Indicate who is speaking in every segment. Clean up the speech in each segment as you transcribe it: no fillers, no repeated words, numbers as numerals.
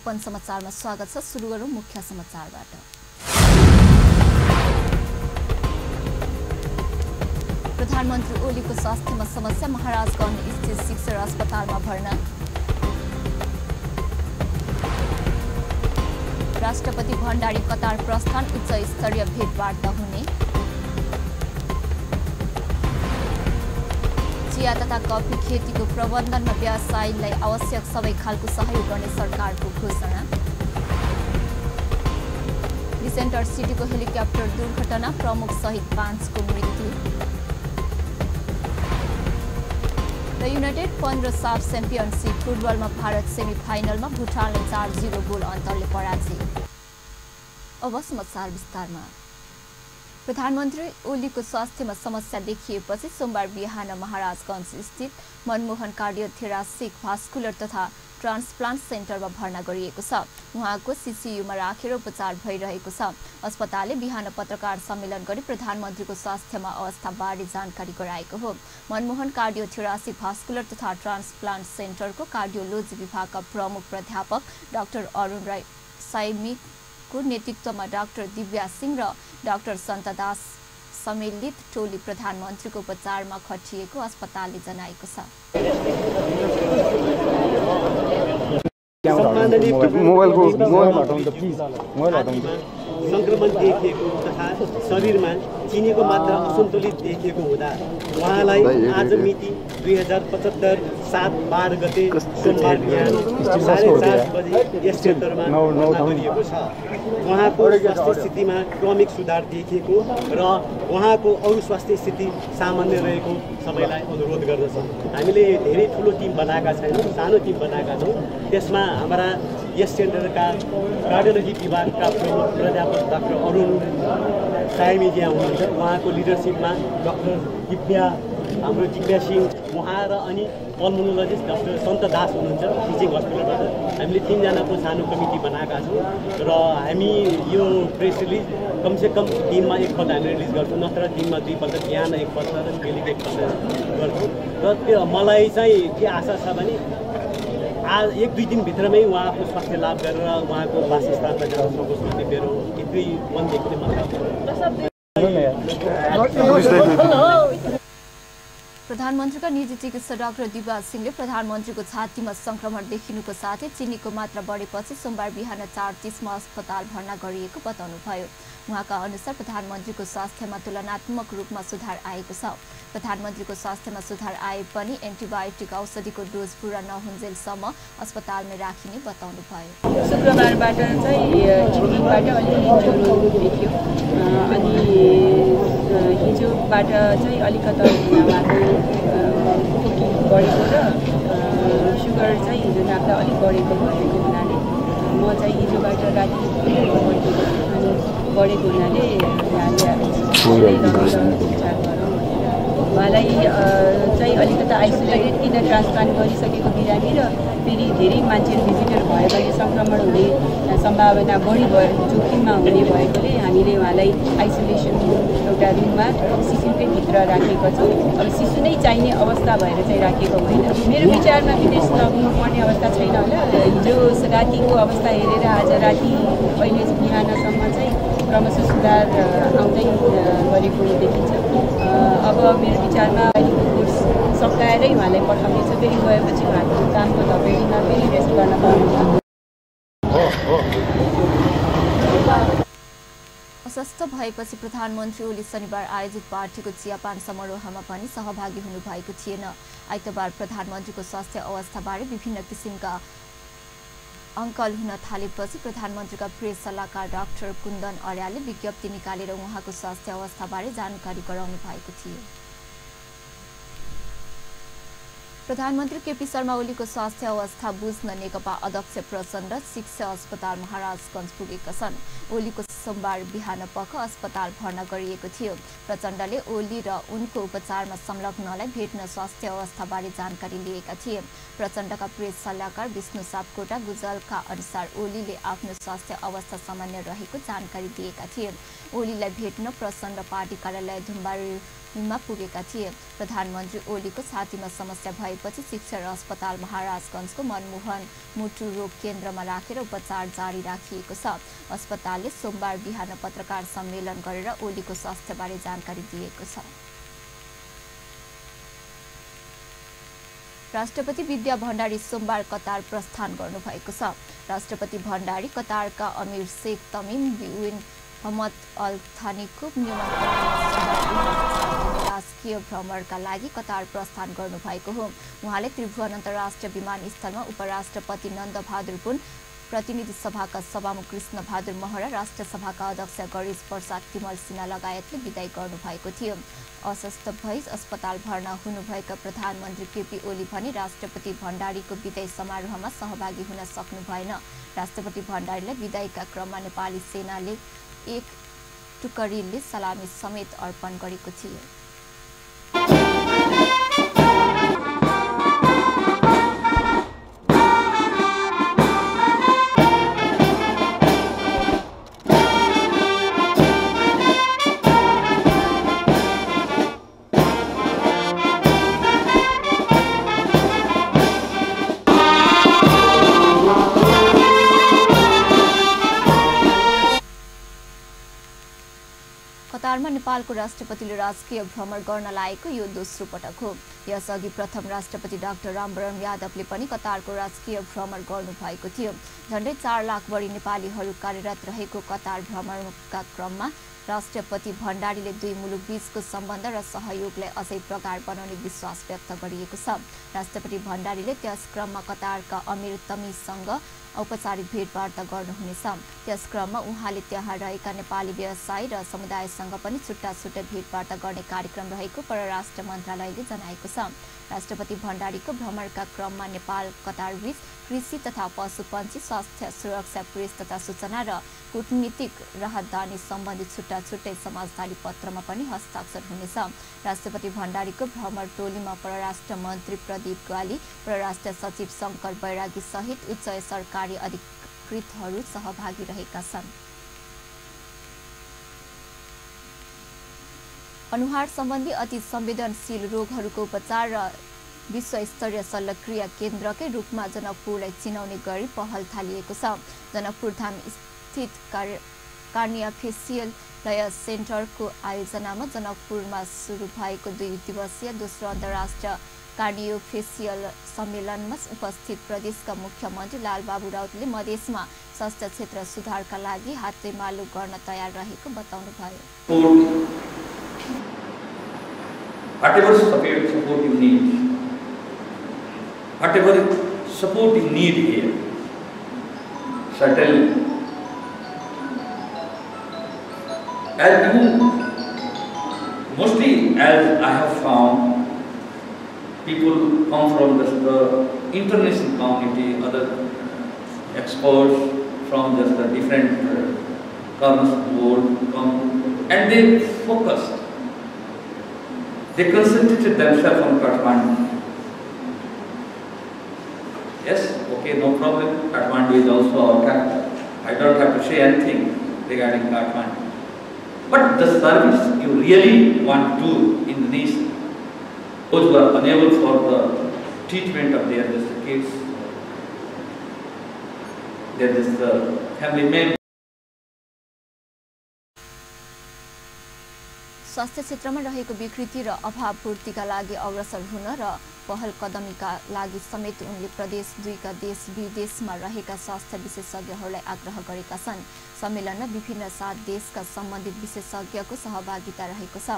Speaker 1: Upon समाचारमा स्वागत छ। सुरु गरौँ मुख्य समाचारबाट। प्रधानमन्त्री ओलीको स्वास्थ्यमा समस्या, महाराजगञ्ज स्थित शिक्षर अस्पतालमा भर्ना। राष्ट्रपति भण्डारी कतार प्रस्थान, उच्च स्तरीय भेटवार्ता हुने। चिया तथा कफी खेतीको प्रबन्धनमा व्यवसायीलाई आवश्यक सबै खालको सहयोग गर्ने सरकारको घोषणा। सेन्टर सिटीको हेलिकप्टर दुर्घटना, प्रमुख सहित 5 को मृत्यु। र युनाइटेड 15 साफ च्याम्पियनसिप फुटबलमा भारत सेमिफाइनलमा भुटानलाई 4-0 गोल अन्तरले पराजय। अब समाचार विस्तारमा। प्रधानमन्त्री ओलीको स्वास्थ्यमा समस्या देखिएपछि सोमबार बिहान महाराजगञ्ज स्थित मनमोहन कार्डियोथेरासिक भास्कुलर तथा ट्रान्सप्लान्ट सेन्टरमा भर्ना गरिएको छ। उहाँको सीसीयूमा राखेर उपचार भइरहेको छ। अस्पतालले बिहान पत्रकार सम्मेलन गरी प्रधानमन्त्रीको स्वास्थ्यमा अवस्थाबारे जानकारी गराएको हो। मनमोहन कार्डियोथेरासिक भास्कुलर तथा ट्रान्सप्लान्ट सेन्टरको कार्डियोलोजी विभागका प्रमुख प्राध्यापक डाक्टर अरुण राई साइमिकको नेतृत्वमा डाक्टर दिव्या सिंह र डाक्टर सन्तदास सम्मिलित टोली प्रधानमन्त्रीको उपचारमा खटिएको अस्पतालले जनाएको छ।
Speaker 2: संक्रमण देखिएको तथा शरीरमा चिनीको मात्रा असन्तुलित देखिएको हुँदा उहाँलाई आज मिति 2075 7/12 गते सोमबार बिहान 4:30 बजे यस सेन्टरमा भर्ना गरिएको छ। उहाँको स्वास्थ्य स्थितिमा क्रमिक सुधार देखिएको र उहाँको अरू स्वास्थ्य स्थिति सामान्य रहेको सबैलाई अनुरोध गर्दछौँ। हामीले धेरै ठुलो टिम बनाएका छैनौँ, सानो टिम बनाएका छौँ। त्यसमा हाम्रा यस सेन्टरका कार्डियोलोजी विभागका प्रमुख प्राध्यापक डाक्टर अरुण साइमीजी हुनुहुन्छ। उहाँको लिडरसिपमा डाक्टर हाम्रो दिव्या सिंह उहाँ र अनि पल्मोनोलोजिस्ट डाक्टर सन्तदास हुनुहुन्छ टिचिङ हस्पिटलबाट। हामीले 3 जनाको सानो कमिटी बनाएका छौँ र हामी यो प्रेस रिलिज कमसेकम दिनमा एकपल्ट हामी रिलिज गर्छौँ, नत्र दिनमा 2 पल्ट, बिहान एकपल्ट र बेलुका एकपल्ट गर्छौँ। र त्यो मलाई चाहिँ के आशा छ भने आज 1-2 दिनभित्रमै उहाँको स्वास्थ्य लाभ गरेर उहाँको वासस्थानमा जान सकोस् भन्ने मेरो यति मनदेखि मतलब।
Speaker 1: प्रधानमन्त्रीका निजी चिकित्सक डाक्टर दिव्या सिंहले प्रधानमन्त्रीको छातीमा संक्रमण देखिनुको साथै चिनीको मात्रा बढेपछि सोमबार बिहान 4:30मा अस्पताल भर्ना गरिएको बताउनुभयो। उहाँका अनुसार प्रधानमन्त्रीको स्वास्थ्यमा तुलनात्मक रूपमा सुधार आएको छ। प्रधानमन्त्रीको स्वास्थ्यमा सुधार आए पनि एन्टिबायोटिक औषधिको डोज पूरा नहुन्जेलसम्म अस्पतालमै राखिने बताउनुभयो।
Speaker 3: शुक्रबारबाट चाहिँ चिनीबाट अलिकति ज्वरो देखियो, अनि हिजोबाट चाहिँ अलिकता उहाँको कुकिङ बढेको र सुगर चाहिँ हिजो नाप्दा अलिक बढेको भएको हुनाले म चाहिँ हिजोबाट राति बढेको हुनाले उहाँलाई चाहिँ अलिकता आइसोलेटेड किन ट्रान्सप्लान्ट गरिसकेको बिरामी र फेरि धेरै मान्छेहरू भिजिटर भयो भने सङ्क्रमण हुने सम्भावना बढी भयो, जोखिममा हुने भएकोले हामीले उहाँलाई आइसोलेसन एउटा रुममा शिशुकै भित्र राखेको छौँ। अब शिशु नै चाहिने अवस्था भएर चाहिँ राखेको होइन। मेरो विचारमा विदेश लग्नुपर्ने अवस्था छैन होला। हिजो रातिको अवस्था हेरेर आज राति अहिले बिहानसम्म चाहिँ क्रमशः सुधार आउँदै गरेको देखिन्छ। अब मेरो विचारमा अहिलेको कोर्स सकाएरै उहाँलाई पठाउनेछ। फेरि गएपछि उहाँको कामको धपेडीमा फेरि रेस्ट गर्न पाउनुहुन्छ।
Speaker 1: अस्वस्थ भएपछि प्रधानमन्त्री ओली शनिबार आयोजित पार्टीको चियापान समारोहमा पनि सहभागी हुनुभएको थिएन। आइतबार प्रधानमन्त्रीको स्वास्थ्य अवस्थाबारे विभिन्न किसिमका अङ्कल हुन थालेपछि प्रधानमन्त्रीका प्रेस सल्लाहकार डाक्टर कुन्दन अर्यालले विज्ञप्ति निकालेर उहाँको स्वास्थ्य अवस्थाबारे जानकारी गराउनु भएको थियो। प्रधानमन्त्री केपी शर्मा ओलीको स्वास्थ्य अवस्था बुझ्न नेकपा अध्यक्ष प्रचण्ड शिक्षा अस्पताल महाराजगञ्ज पुगेका छन्। ओलीको सोमबार बिहान पख अस्पताल भर्ना गरिएको थियो। प्रचण्डले ओली र उनको उपचारमा संलग्नलाई भेट्न स्वास्थ्य अवस्थाबारे जानकारी लिएका थिए। प्रचण्डका प्रेस सल्लाहकार विष्णु सापकोटा गुजलका अनुसार ओलीले आफ्नो स्वास्थ्य अवस्था सामान्य रहेको जानकारी दिएका थिए। ओलीलाई भेट्न प्रचण्ड पार्टी कार्यालय धुम्बारी हिममा पुगेका थिए। प्रधानमन्त्री ओलीको छातीमा समस्या भएपछि शिक्षण अस्पताल महाराजगञ्जको मनमोहन मुटु रोग केन्द्रमा राखेर उपचार जारी राखिएको छ। अस्पतालले सोमबार बिहान पत्रकार सम्मेलन गरेर ओलीको स्वास्थ्यबारे जानकारी दिएको छ। राष्ट्रपति विद्या भण्डारी सोमबार कतार प्रस्थान गर्नुभएको छ। राष्ट्रपति भण्डारी कतारका अमीर शेख तमिम बिन हमद अल थानीको राजकीय भ्रमणका लागि कतार प्रस्थान गर्नुभएको हो। उहाँले त्रिभुवन अन्तर्राष्ट्रिय विमानस्थलमा उपराष्ट्रपति नन्द बहादुर पुन, प्रतिनिधि सभाका सभामुख कृष्ण बहादुर महरा, राष्ट्र सभाका अध्यक्ष गणेश प्रसाद तिमल सिन्हा लगायतले विदाई गर्नुभएको थियो। अस्वस्थ भई अस्पताल भर्ना हुनुभएका प्रधानमन्त्री केपी ओली भने राष्ट्रपति भण्डारीको विदाई समारोहमा सहभागी हुन सक्नु भएन। राष्ट्रपति भण्डारीलाई विदाईका क्रममा नेपाली सेनाले एक टुकडीले सलामी समेत अर्पण गरेको थियो। कतारमा नेपालको राष्ट्रपतिले राजकीय भ्रमण गर्न लागेको यो दोस्रो पटक हो। यसअघि प्रथम राष्ट्रपति डाक्टर रामवरण यादवले पनि कतारको राजकीय भ्रमण गर्नुभएको थियो। झण्डै 4 लाख बढी नेपालीहरू कार्यरत रहेको कतार भ्रमणका क्रममा राष्ट्रपति भण्डारीले दुई मुलुक बीचको सम्बन्ध र सहयोगलाई अझै प्रगाढ बनाउने विश्वास व्यक्त गरिएको छ। राष्ट्रपति भण्डारीले त्यस क्रममा कतारका अमीर तमिमसँग औपचारिक भेटवार्ता गर्नुहुनेछ। त्यस क्रममा उहाँले त्यहाँ रहेका नेपाली व्यवसायी र समुदायसँग पनि छुट्टा छुट्टै भेटवार्ता गर्ने कार्यक्रम रहेको परराष्ट्र मन्त्रालयले जनाएको छ। राष्ट्रपति भण्डारीको भ्रमणका क्रममा नेपाल कतार बीच कृषि तथा पशुपन्छी, स्वास्थ्य, सुरक्षा, प्रेस तथा सूचना र कूटनीतिक राहदानी सम्बन्धी छुट्टा छुट्टै समझदारी पत्रमा पनि हस्ताक्षर हुनेछ। राष्ट्रपति भण्डारीको भ्रमण टोलीमा परराष्ट्र मन्त्री प्रदीप ग्वाली, परराष्ट्र सचिव शङ्कर बैरागी सहित उच्च सरकारी अधिकृतहरू सहभागी रहेका छन्। अनुहार सम्बन्धी अति संवेदनशील रोगहरूको उपचार र विश्वस्तरीय शल्यक्रिया केन्द्रकै रूपमा जनकपुरलाई चिनाउने गरी पहल थालिएको छ। जनकपुर धाम स्थित कार्निया फेसियल लय सेन्टरको आयोजनामा जनकपुरमा सुरु भएको 2 दिवसीय दोस्रो अन्तर्राष्ट्रिय कार्डियो फेसियल सम्मेलनमा उपस्थित प्रदेशका मुख्यमन्त्री लालबाबु राउतले मधेसमा स्वास्थ्य क्षेत्र सुधारका लागि हातेमालो गर्न तयार रहेको बताउनुभयो।
Speaker 4: Whatever support you need here, certainly. As you, mostly as I have found, people come from the international community, other experts from just the different corners of the world come, and they focused. They concentrated themselves on Kathmandu. Yes, okay, no problem. Kathmandu is also our capital. I don't have to say anything regarding Kathmandu. But the service you really want to do in the nation, those who are unable for the treatment of their kids, their family members.
Speaker 1: स्वास्थ्य क्षेत्रमा रहेको विकृति र अभाव पूर्तिका लागि अग्रसर हुन र पहल कदमीका लागि समेत उनले प्रदेश 2 का देश विदेशमा रहेका स्वास्थ्य विशेषज्ञहरूलाई आग्रह गरेका छन्। सम्मेलनमा विभिन्न 7 देशका सम्बन्धित विशेषज्ञको सहभागिता रहेको छ।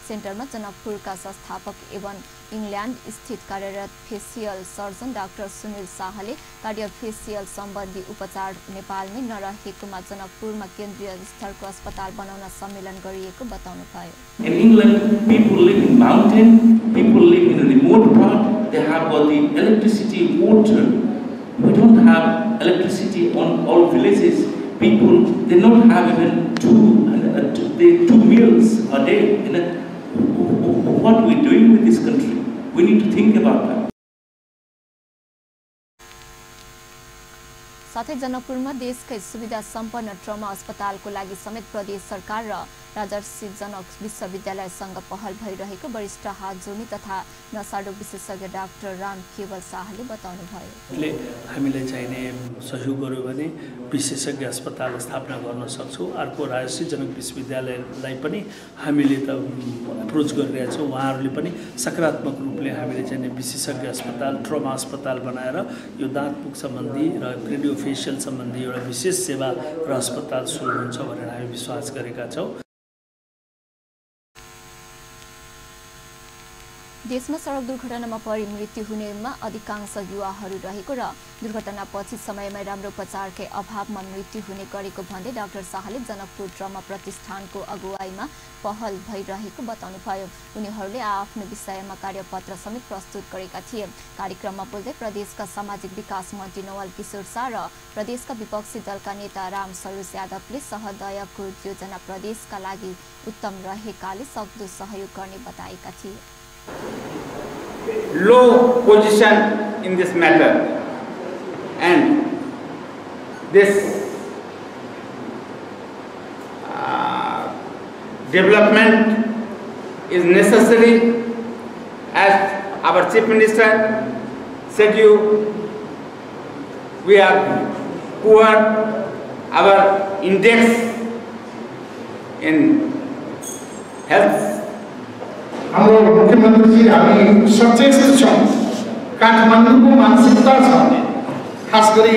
Speaker 1: सेन्टरमा जनकपुरका संस्थापक एवं इङ्ल्यान्ड स्थित कार्यरत फेसियल सर्जन डाक्टर सुनिल शाहले कार्डियोफेसियल सम्बन्धी उपचार नेपालमै नरहेकोमा जनकपुरमा केन्द्रीय स्तरको अस्पताल बनाउन सम्मेलन गरिएको बताउनुभयो।
Speaker 5: In England, people live in mountain, people live in a remote part, they have got the electricity, water. We don't have electricity on all villages. People, they don't have even two meals a day. What are we doing with this country? We need to think about that.
Speaker 1: साथै जनकपुरमा देशकै सुविधा सम्पन्न trauma अस्पतालको लागि समेत प्रदेश सरकार र राजर्षि जनक विश्वविद्यालयसँग पहल भइरहेको वरिष्ठ हात जोड्ने तथा नसारोग विशेषज्ञ डाक्टर राम केवल शाहले बताउनुभयो।
Speaker 6: हामीले चाहिने सहयोग गर्यो भने विशेषज्ञ अस्पताल स्थापना गर्न सक्छौँ। अर्को राजर्षि जनक विश्वविद्यालयलाई पनि हामीले त अप्रोच गरिरहेका छौँ। उहाँहरूले पनि सकारात्मक रूपले हामीले चाहिने विशेषज्ञ अस्पताल ट्रमा अस्पताल बनाएर यो दाँत पुग सम्बन्धी र क्रेडियोफेसियल सम्बन्धी एउटा विशेष सेवा र अस्पताल सुरु हुन्छ भनेर हामी विश्वास गरेका छौँ।
Speaker 1: देशमा सडक दुर्घटनामा परि मृत्यु हुनेमा अधिकांश युवाहरू रहेको र दुर्घटनापछि समयमै राम्रो उपचारकै अभावमा मृत्यु हुने गरेको भन्दै डाक्टर शाहले जनकपुर ट्रमा प्रतिष्ठानको अगुवाईमा पहल भइरहेको बताउनुभयो। उनीहरूले आफ्नो विषयमा कार्यपत्र समेत प्रस्तुत गरेका थिए। कार्यक्रममा बोल्दै प्रदेशका सामाजिक विकास मन्त्री नवल किशोर शाह र प्रदेशका विपक्षी दलका नेता राम सरोज यादवले सहदयको योजना प्रदेशका लागि उत्तम रहेकाले सक्दो सहयोग गर्ने बताएका थिए।
Speaker 7: Low position in this matter, and this development is necessary, as our Chief Minister said we are poor, our index in health
Speaker 8: हाम्रो मुख्यमन्त्रीजी हामी सचेत छौँ। काठमाडौँको मानसिकता छ, खास गरी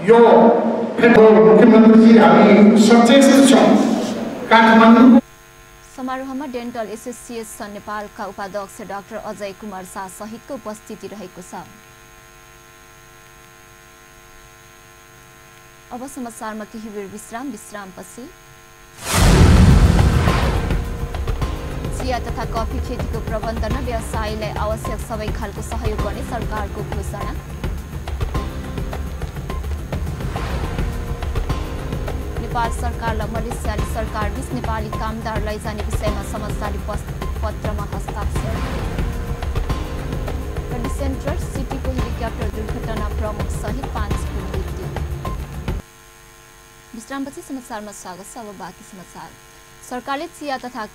Speaker 8: यो मुख्यमन्त्रीजी हामी सचेत छौँ। काठमाडौँ
Speaker 1: समारोहमा डेन्टल एसोसिएसन नेपालका उपाध्यक्ष डाक्टर अजय कुमार शाह सहितको उपस्थिति रहेको छ। अब समाचारमा केही बेर विश्रामपछि चिया तथा कफी खेतीको प्रबन्धनमा व्यवसायीलाई आवश्यक सबै खालको सहयोग गर्ने सरकारको घोषणा। नेपाल सरकार र मलेसियाली सरकार बीच नेपाली कामदार लैजाने विषयमा समझदारी पत्रमा हस्ताक्षर। र सेन्ट्रल सिटीको हेलिकप्टर दुर्घटना प्रमुख सहित 5 को मृत्यु। विश्रामपछि समाचारमा स्वागत छ। अब बाँकी समाचार। सरकारले चिया तथा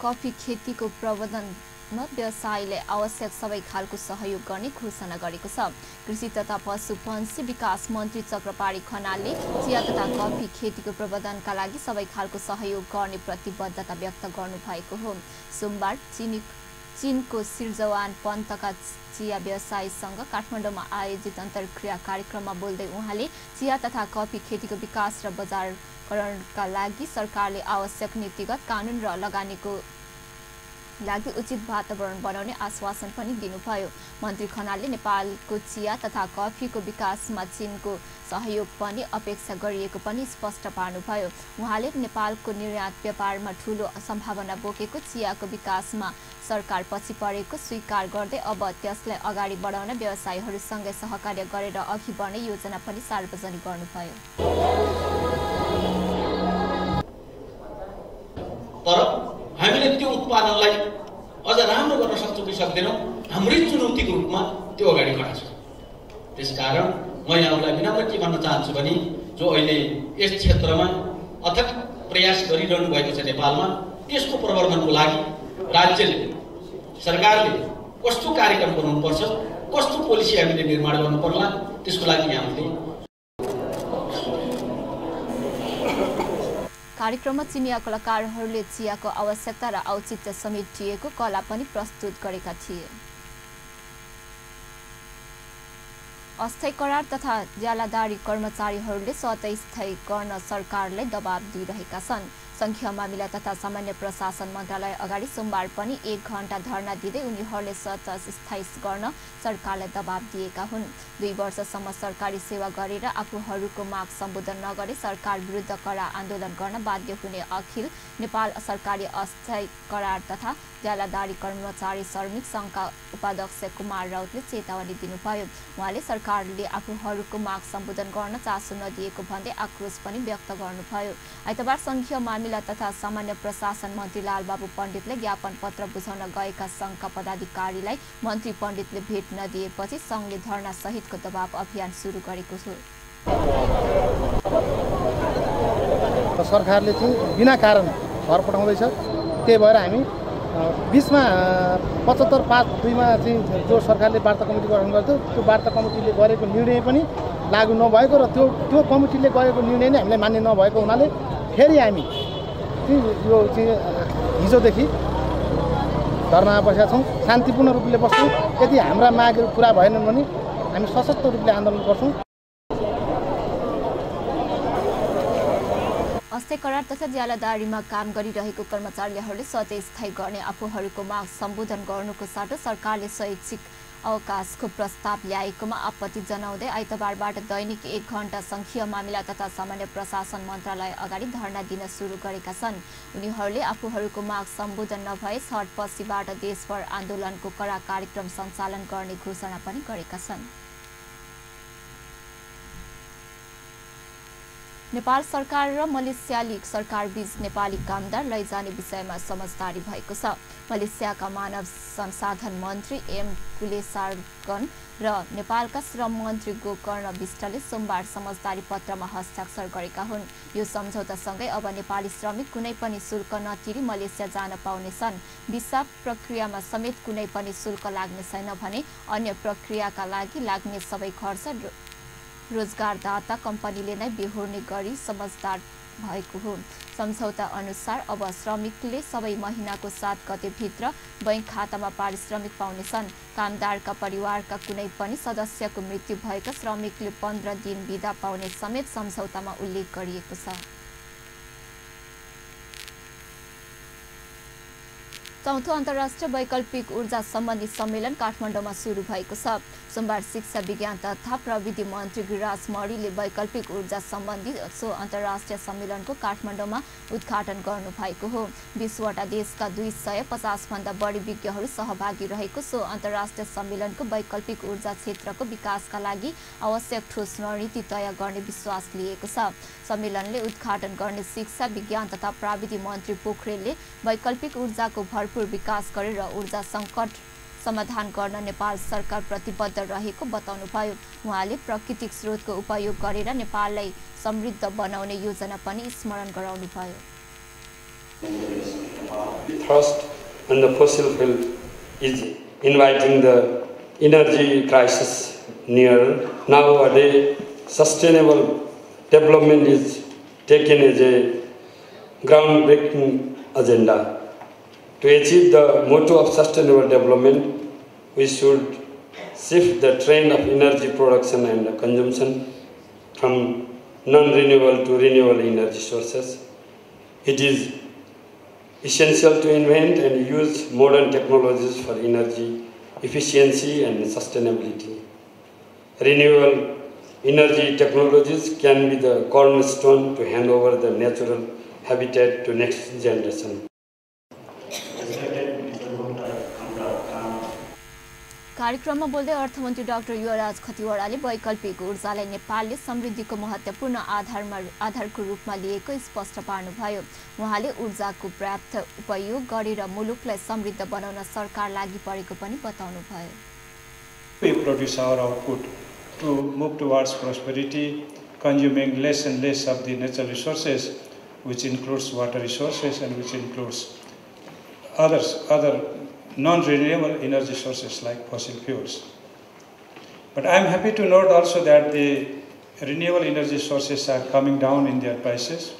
Speaker 1: कफी खेतीको प्रबन्धनमा व्यवसायीले आवश्यक सबै खालको सहयोग गर्ने घोषणा गरेको छ। कृषि तथा पशुपन्छी विकास मन्त्री चक्रपाणी खनालले चिया तथा कफी खेतीको प्रबन्धनका लागि सबै खालको सहयोग गर्ने प्रतिबद्धता व्यक्त गर्नुभएको हो। सोमबार चीनको सिर्जवान पन्तका चिया व्यवसायीसँग काठमाडौँमा आयोजित अन्तर्क्रिया कार्यक्रममा बोल्दै उहाँले चिया तथा कफी खेतीको विकास र बजारकरणका लागि सरकारले आवश्यक नीतिगत कानुन र लगानीको लागि उचित वातावरण बनाउने आश्वासन पनि दिनुभयो। मन्त्री खनालले नेपालको चिया तथा कफीको विकासमा चीनको सहयोग पनि अपेक्षा गरिएको पनि स्पष्ट पार्नुभयो। उहाँले नेपालको निर्यात व्यापारमा ठूलो सम्भावना बोकेको चियाको विकासमा सरकार पछि परेको स्वीकार गर्दै अब त्यसलाई अगाडि बढाउन व्यवसायीहरूसँगै सहकार्य गरेर अघि बढ्ने योजना पनि सार्वजनिक गर्नुभयो।
Speaker 9: तर हामीले त्यो उत्पादनलाई अझ राम्रो गर्न सक्छौँ कि सक्दैनौँ, हाम्रै चुनौतीको रूपमा त्यो अगाडि बढाएको छ। त्यसकारण म यहाँहरूलाई विनम्र के भन्न चाहन्छु भने जो अहिले यस क्षेत्रमा अथक प्रयास गरिरहनु भएको छ नेपालमा, त्यसको प्रवर्धनको लागि राज्यले सरकारले कस्तो कार्यक्रम बनाउनुपर्छ, कस्तो पोलिसी हामीले निर्माण गर्नुपर्ला, त्यसको लागि हामीले
Speaker 1: कार्यक्रममा चिनिया कलाकारहरूले चियाको आवश्यकता र औचित्य समेटिएको कला पनि प्रस्तुत गरेका थिए। अस्थायी करार तथा ज्यालादारी कर्मचारीहरूले स्वतः स्थायी गर्न सरकारलाई दबाब दिइरहेका छन्। संघीय मामिला तथा सामान्य प्रशासन मन्त्रालय अगाडि सोमबार पनि 1 घण्टा धरना दिँदै उनीहरूले स्वतः स्थायी गर्न सरकारलाई दबाब दिएका हुन्। 2 वर्षसम्म सरकारी सेवा गरेर आफूहरूको माग सम्बोधन नगरे सरकार विरुद्ध कडा आन्दोलन गर्न बाध्य हुने अखिल नेपाल सरकारी अस्थायी करार तथा ज्यालादारी कर्मचारी श्रमिक संघका उपाध्यक्ष कुमार राउतले चेतावनी दिनुभयो। उहाँले सरकार सरकारले आफूहरूको माग सम्बोधन गर्न चासो नदिएको भन्दै आक्रोश पनि व्यक्त गर्नुभयो। आइतबार सङ्घीय मामिला तथा सामान्य प्रशासन मन्त्री लालबाबु पण्डितले ज्ञापन पत्र बुझाउन गएका सङ्घका पदाधिकारीलाई मन्त्री पण्डितले भेट नदिएपछि सङ्घले धरना सहितको दबाव अभियान सुरु गरेको छ।
Speaker 10: सरकारले चाहिँ बिना कारण घर पठाउँदैछ। त्यही भएर हामी बीचमा 75/5/2 चाहिँ जो सरकारले वार्ता कमिटी गठन गर्थ्यो त्यो वार्ता कमिटीले गरेको निर्णय पनि लागू नभएको र त्यो कमिटीले गरेको निर्णय नै हामीलाई मान्य नभएको हुनाले फेरि हामी यो चाहिँ हिजोदेखि धरनामा बसेका छौँ। शान्तिपूर्ण रूपले बस्छौँ। यदि हाम्रा मागहरू पुरा भएनन् भने हामी सशक्त रूपले आन्दोलन गर्छौँ।
Speaker 1: अस्थायी करार तथा ज्यालादारीमा काम गरिरहेको कर्मचारीहरूले स्वतः स्थायी गर्ने आफूहरूको माग सम्बोधन गर्नुको साटो सरकारले स्वैच्छिक अवकाशको प्रस्ताव ल्याएकोमा आपत्ति जनाउँदै आइतबारबाट दैनिक 1 घण्टा सङ्घीय मामिला तथा सामान्य प्रशासन मन्त्रालय अगाडि धरना दिन सुरु गरेका छन्। उनीहरूले आफूहरूको माग सम्बोधन नभए छटपछिबाट देशभर आन्दोलनको कडा कार्यक्रम सञ्चालन गर्ने घोषणा पनि गरेका छन्। नेपाल सरकार र मलेसियाली सरकारबीच नेपाली कामदार लैजाने विषयमा समझदारी भएको छ। मलेसियाका मानव संसाधन मन्त्री एम कुलेसारगन र नेपालका श्रम मन्त्री गोकर्ण विष्टले सोमबार समझदारी पत्रमा हस्ताक्षर गरेका हुन्। यो सम्झौतासँगै अब नेपाली श्रमिक कुनै पनि शुल्क नतिरी मलेसिया जान पाउनेछन्। भिसा प्रक्रियामा समेत कुनै पनि शुल्क लाग्ने छैन भने अन्य प्रक्रियाका लागि लाग्ने सबै खर्च रोजगारदाता कम्पनीले नै बेहोर्ने गरी समझदार भएको हो। सम्झौता अनुसार अब श्रमिकले सबै महिनाको 7 गतेभित्र बैंक खातामा पारिश्रमिक पाउनेछन्। कामदारका परिवारका कुनै पनि सदस्यको मृत्यु भएका श्रमिकले 15 दिन बिदा पाउने समेत सम्झौतामा उल्लेख गरिएको छ। चौथो अन्तर्राष्ट्रिय वैकल्पिक ऊर्जा सम्बन्धी सम्मेलन काठमाडौँमा सुरु भएको छ। सोमबार शिक्षा विज्ञान तथा प्रविधि मन्त्री गिरिराज मौर्यले वैकल्पिक ऊर्जा सम्बन्धी सो अन्तर्राष्ट्रिय सम्मेलनको काठमाडौँमा उद्घाटन गर्नुभएको हो। 20 वटा देशका 250 भन्दा बढी विज्ञहरू सहभागी रहेको सो अन्तर्राष्ट्रिय सम्मेलनको वैकल्पिक ऊर्जा क्षेत्रको विकासका लागि आवश्यक ठोस रणनीति तय गर्ने विश्वास लिएको छ। सम्मेलनले उद्घाटन गर्ने शिक्षा विज्ञान तथा प्रविधि मन्त्री पोखरेलले वैकल्पिक ऊर्जाको भरपूर विकास गरेर ऊर्जा सङ्कट समाधान गर्न नेपाल सरकार प्रतिबद्ध रहेको बताउनुभयो। उहाँले प्राकृतिक स्रोतको उपयोग गरेर नेपाललाई समृद्ध बनाउने योजना पनि स्मरण गराउनुभयो।
Speaker 11: Thrust on the fossil fuel is inviting the energy crisis near. Nowadays, sustainable development is taken as a groundbreaking agenda. To achieve the motto of sustainable development, we should shift the trend of energy production and consumption from non-renewable to renewable energy sources. It is essential to invent and use modern technologies for energy efficiency and sustainability. Renewable energy technologies can be the cornerstone to hand over the natural habitat to next generation.
Speaker 1: कार्यक्रममा बोल्दै अर्थमन्त्री doctor Yuvraj खतिवडाले वैकल्पिक ऊर्जालाई नेपालले समृद्धिको महत्त्वपूर्ण आधारको रूपमा लिएको स्पष्ट पार्नुभयो। उहाँले ऊर्जाको पर्याप्त उपयोग गरेर मुलुकलाई समृद्ध बनाउन सरकार लागि परेको पनि बताउनुभयो।
Speaker 12: We produce our output to move towards prosperity, consuming less and less of the natural resources, which includes water resources and which includes other non-renewable energy sources like fossil fuels. But I am happy to note also that the renewable energy sources are coming down in their prices,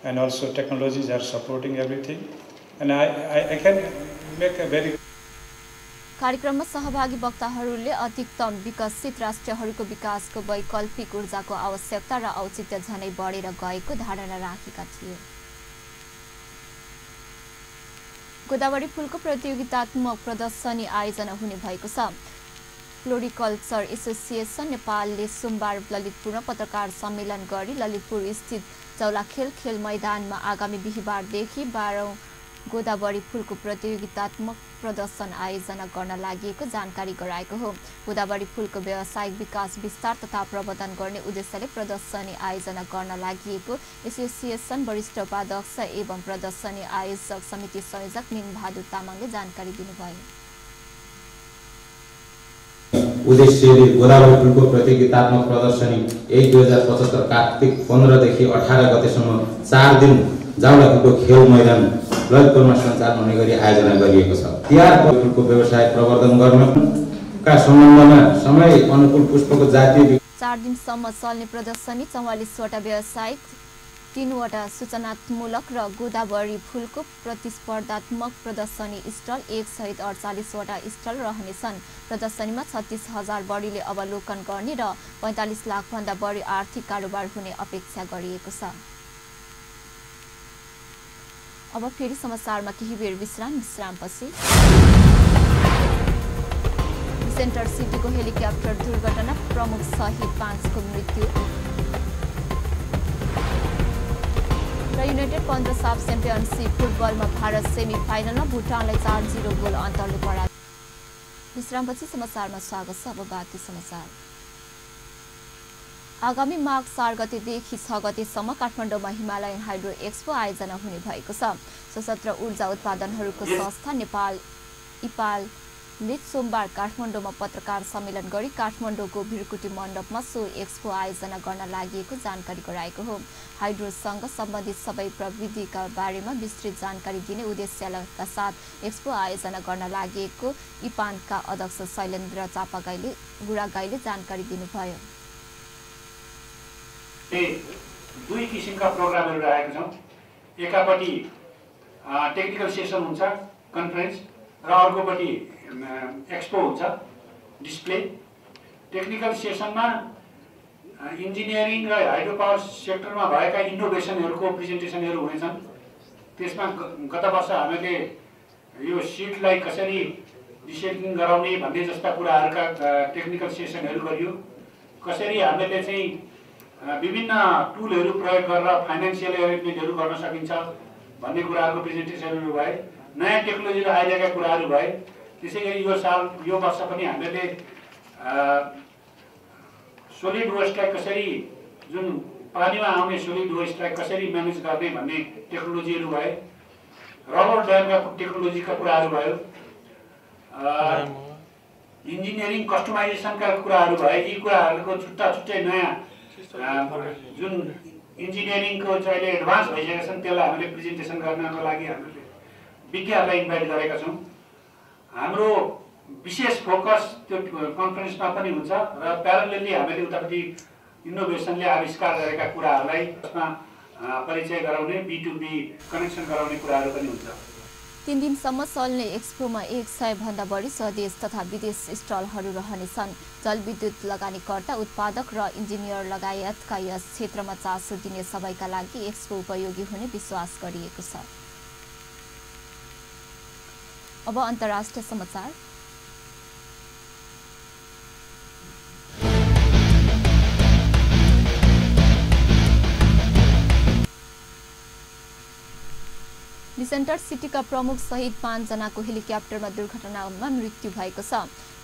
Speaker 12: and also technologies are supporting everything. And I can make a very
Speaker 1: कार्यक्रममा सहभागी वक्ताहरूले अधिकतम विकसित राष्ट्रहरूको विकासको वैकल्पिक ऊर्जाको आवश्यकता र औचित्य झनै बढेर गएको धारणा राखेका थिए। गोदावरी फूलको प्रतियोगितात्मक प्रदर्शनी आयोजना हुने भएको छ। फ्लोरिकल्चर एसोसिएसन नेपालले सोमबार ललितपुरमा पत्रकार सम्मेलन गरी ललितपुर स्थित चौलाखेल खेल मैदानमा आगामी बिहीबारदेखि 12औं गोदावरी फुलको प्रतियोगितात्मक प्रदर्शन आयोजना गर्न लागि जानकारी गराएको हो। गोदावरी फुलको व्यावसायिक विकास विस्तार तथा प्रवर्धन गर्ने उद्देश्यले प्रदर्शनी आयोजना गर्न लागि एसोसिएसन वरिष्ठ उपाध्यक्ष एवं प्रदर्शनी आयोजक समिति संयोजक मिङ बहादुर तामाङले जानकारी दिनुभयो।
Speaker 13: उद्देश्यले गोदावरी फुलको प्रतियोगितात्मक प्रदर्शनी 1/2075 कार्तिक 15 देखि 18 गतेसम्म 4 दिन जाउला फुलको खेल मैदान ललितपुरमा सञ्चालन हुने गरी आयोजना गरिएको छ। तिहार फुलको व्यवसाय प्रवर्धन गर्नका सम्बन्धमा समय अनुकूल पुष्पको जातीय
Speaker 1: 4 दिनसम्म चल्ने प्रदर्शनी 44 वटा व्यावसायिक 3 वटा सूचनात्मक र गोदावरी फुलको प्रतिस्पर्धात्मक प्रदर्शनी स्टल 1 सहित 48 वटा स्टल रहनेछन्। प्रदर्शनीमा 36,000 बढीले अवलोकन गर्ने र 45 लाख भन्दा बढी आर्थिक कारोबार हुने अपेक्षा गरिएको छ। अब फेरि समाचारमा केही बेर विश्रामपछि सेन्टर सिटीको हेलिकप्टर दुर्घटना प्रमुख सहित 5 को मृत्यु र युनाइटेड 15 साफ च्याम्पियनसिप फुटबलमा भारत सेमी फाइनलमा भुटानलाई 4-0 गोल अन्तरले पराजित। विश्रामपछि समाचारमा स्वागत छ। अब बाँकी समाचार। आगामी माघ 4 गतेदेखि 6 गतेसम्म काठमाडौँमा हिमालयन हाइड्रो एक्सपो आयोजना हुने भएको छ। सशस्त्र ऊर्जा उत्पादनहरूको संस्था नेपाल इपालले सोमबार काठमाडौँमा पत्रकार सम्मेलन गरी काठमाडौँको भिरकुटी मण्डपमा सो एक्सपो आयोजना गर्न लागि जानकारी गराएको हो। हाइड्रोसँग सम्बन्धित सबै प्रविधिका बारेमा विस्तृत जानकारी दिने उद्देश्यका साथ एक्सपो आयोजना गर्न लागि इपानका अध्यक्ष शैलेन्द्र गुरागाईले जानकारी दिनुभयो।
Speaker 14: दुई किसिमका प्रोग्रामहरू राखेका छौँ। एकापट्टि टेक्निकल सेसन हुन्छ कन्फरेन्स र अर्कोपट्टि एक्सपो हुन्छ डिस्प्ले। टेक्निकल सेसनमा इन्जिनियरिङ र हाइड्रो पावर सेक्टरमा भएका इनोभेसनहरूको प्रेजेन्टेसनहरू हुनेछन्। त्यसमा गत वर्ष हामीले यो सिटलाई कसरी रिसाइक्लिङ गराउने भन्ने जस्ता कुराहरूका टेक्निकल सेसनहरू गरियो। कसरी हामीले चाहिँ विभिन्न टुलहरू प्रयोग गरेर फाइनेन्सियल एरेन्जमेन्टहरू गर्न सकिन्छ भन्ने कुराहरूको प्रेजेन्टेसनहरू भए। नयाँ टेक्नोलोजीले आइरहेका कुराहरू भए। त्यसैगरी यो वर्ष पनि हामीले सोलिड वेस्टलाई कसरी जुन पानीमा आउने सोलिड वेस्टलाई कसरी म्यानेज गर्ने भन्ने टेक्नोलोजीहरू भए। रबर ड्यामका टेक्नोलोजीका कुराहरू भयो। इन्जिनियरिङ कस्टमाइजेसनका कुराहरू भए। यी कुराहरूको छुट्टै नयाँ जुन इन्जिनियरिङको चाहिँ अहिले एडभान्स भइसकेका छन् त्यसलाई हामीले प्रेजेन्टेसन गर्नको लागि हामीले विज्ञहरूलाई इन्भाइट गरेका छौँ। हाम्रो विशेष फोकस त्यो कन्फरेन्समा पनि हुन्छ र प्यारलली हामीले उतापट्टि इनोभेसनले आविष्कार गरेका कुराहरूलाई त्यसमा परिचय गराउने B2B कनेक्सन गराउने कुराहरू पनि हुन्छ।
Speaker 1: 3 दिनसम्म चल्ने एक्सपोमा 100 भन्दा बढी स्वदेश तथा विदेश स्टलहरू रहनेछन्। जलविद्युत लगानीकर्ता उत्पादक र इन्जिनियर लगायतका यस क्षेत्रमा चासो दिने सबैका लागि एक्सपो उपयोगी हुने विश्वास गरिएको छ। अब अन्तर्राष्ट्रिय समाचार। सेन्टर सिटीका प्रमुख सहित 5 जनाको हेलिकप्टरमा दुर्घटनामा मृत्यु भएको छ।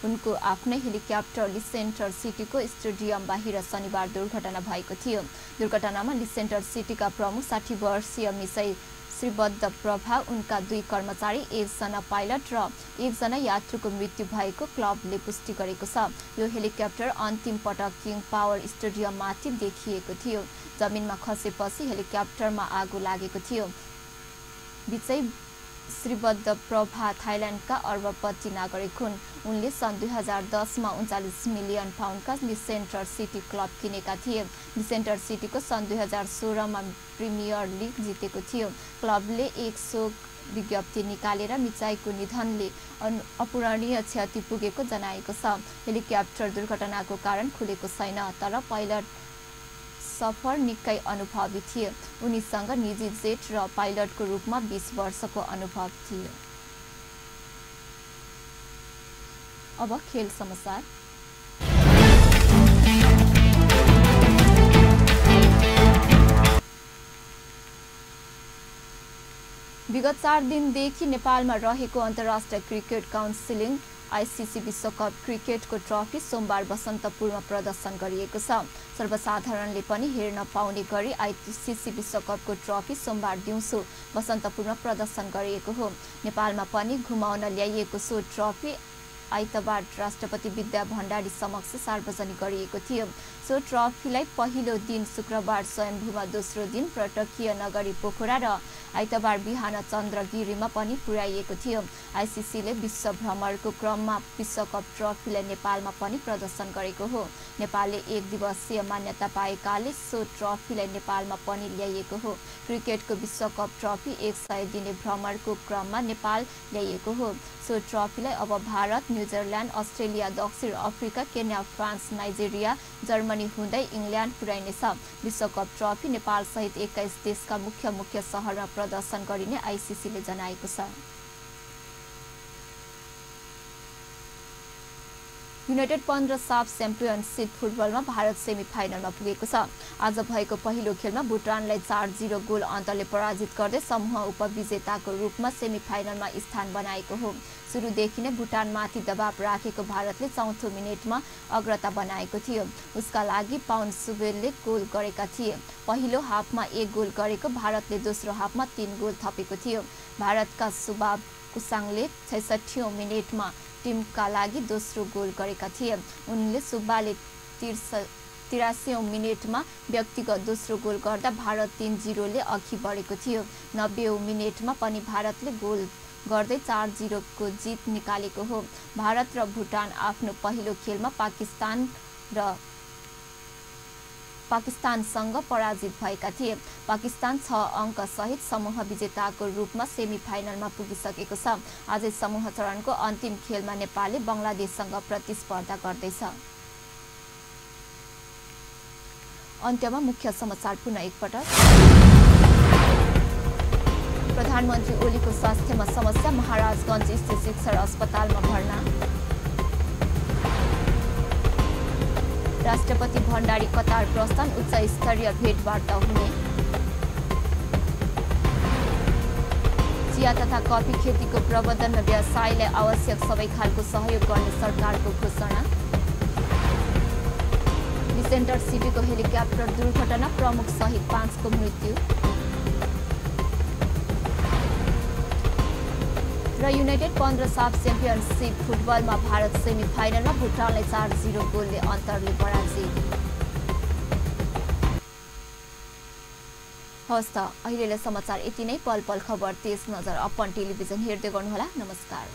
Speaker 1: उनको आफ्नै हेलिकप्टर लिसेन्टर सिटीको स्टेडियम बाहिर शनिबार दुर्घटना भएको थियो। दुर्घटनामा लिसेन्टर सिटीका प्रमुख 60 वर्षीय मिसै श्रीबद्ध प्रभा, उनका 2 कर्मचारी, 1 जना पाइलट र 1 जना यात्रुको मृत्यु भएको क्लबले पुष्टि गरेको छ। यो हेलिकप्टर अन्तिम पटक किङ पावर स्टेडियममाथि देखिएको थियो। जमिनमा खसेपछि हेलिकप्टरमा आगो लागेको थियो। विजय श्रीबद्ध प्रभा थाइल्यान्डका अर्बपति नागरिक हुन्। उनले सन् 2010 मा 39 मिलियन पाउन्डका लिसेन्टर सिटी क्लब किनेका थिए। लिसेन्टर सिटीको सन् 2016 मा प्रिमियर लिग जितेको थियो। क्लबले एक शोक विज्ञप्ति निकालेर मिचाईको निधनले अपूरणीय क्षति पुगेको जनाएको छ। हेलिकप्टर दुर्घटनाको कारण खुलेको छैन, तर पाइलट सफर निकै अनुभवी थिए। उनीसँग निजी जेट र पाइलटको रूपमा 20 वर्षको अनुभव थियो। अब खेल समाचार। विगत 4 दिनदेखि नेपालमा रहेको अन्तर्राष्ट्रिय क्रिकेट काउन्सिलिङ आईसीसी विश्वकप क्रिकेटको ट्रफी सोमबार बसन्तपुरमा प्रदर्शन गरिएको छ। सर्वसाधारणले पनि हेर्न पाउने गरी आईसीसी विश्वकपको ट्रफी सोमबार दिउँसो बसन्तपुरमा प्रदर्शन गरिएको हो। नेपालमा पनि घुमाउन ल्याइएको सो ट्रफी आइतबार राष्ट्रपति विद्या भण्डारी समक्ष सार्वजनिक गरिएको थियो। सो ट्रफीलाई पहिलो दिन शुक्रबार स्वयम्भूमा, दोस्रो दिन पर्यटकीय नगरी पोखरा र आइतबार बिहान चन्द्रगिरीमा पनि पुर्याइएको थियो। आईसीसीले विश्व भ्रमणको क्रममा विश्वकप ट्रफीलाई नेपालमा पनि प्रदर्शन गरेको हो। नेपालले एक दिवसीय मान्यता पाएकाले सो ट्रफीलाई नेपालमा पनि ल्याइएको हो। क्रिकेटको विश्वकप ट्रफी 100 दिने भ्रमणको क्रममा नेपाल ल्याइएको हो। सो ट्रफीलाई अब भारत, न्युजिल्यान्ड, अस्ट्रेलिया, दक्षिण Africa, Kenya, France, Nigeria, Germany हुँदै इङ्ल्यान्ड पुर्याइनेछ। विश्वकप ट्रफी नेपाल सहित 21 देशका मुख्य सहरमा प्रदर्शन गरिने आईसीसीले जनाएको छ। युनाइटेड 15 साफ च्याम्पियनसिप फुटबलमा भारत सेमी फाइनलमा पुगेको छ। आज भएको पहिलो खेलमा भुटानलाई 4-0 गोल अन्तरले पराजित गर्दै समूह उपविजेताको रूपमा सेमी फाइनलमा स्थान बनाएको हो। सुरुदेखि नै भुटानमाथि दबाव राखेको भारतले चौथो मिनेटमा अग्रता बनाएको थियो। उसका लागि पाउन सुबेलले गोल गरेका थिए। पहिलो हाफमा 1 गोल गरेको भारतले दोस्रो हाफमा 3 गोल थपेको थियो। भारतका सुबाब कुसाङले 66औं मिनेटमा टिमका लागि दोस्रो गोल गरेका थिए। उनले सुब्बाले 83औं मिनेटमा व्यक्तिगत दोस्रो गोल गर्दा भारत 3-0 ले अघि बढेको थियो। 90औं मिनेटमा पनि भारतले गोल गर्दै 4-0 को जित निकालेको हो। भारत र भुटान आफ्नो पहिलो खेलमा पाकिस्तानसँग पराजित भएका थिए। पाकिस्तान 6 अङ्क सहित समूह विजेताको रूपमा सेमी फाइनलमा पुगिसकेको छ। आजै समूह चरणको अन्तिम खेलमा नेपालले बङ्गलादेशसँग प्रतिस्पर्धा गर्दैछ। अन्त्यमा मुख्य समाचार पुनः एकपटक। प्रधानमन्त्री ओलीको स्वास्थ्यमा समस्या, महाराजगञ्ज स्थित शिक्षण अस्पतालमा भर्ना। राष्ट्रपति भण्डारी कतार प्रस्थान, उच्च स्तरीय भेटवार्ता हुने। चिया तथा कफी खेतीको प्रबन्धनमा व्यवसायलाई आवश्यक सबै खालको सहयोग गर्ने सरकारको घोषणा। सेन्टर सिटीको हेलिकप्टर दुर्घटना, प्रमुख सहित 5 को मृत्यु। र युनाइटेड 15 साफ च्याम्पियनसिप फुटबलमा भारत सेमी फाइनलमा भुटानलाई 4-0 गोलले अन्तरले पराजित। हस्त अहिलेलाई समाचार यति नै। पल पल खबर तेज नजर अपन टेलिभिजन हेर्दै गर्नुहोला। नमस्कार।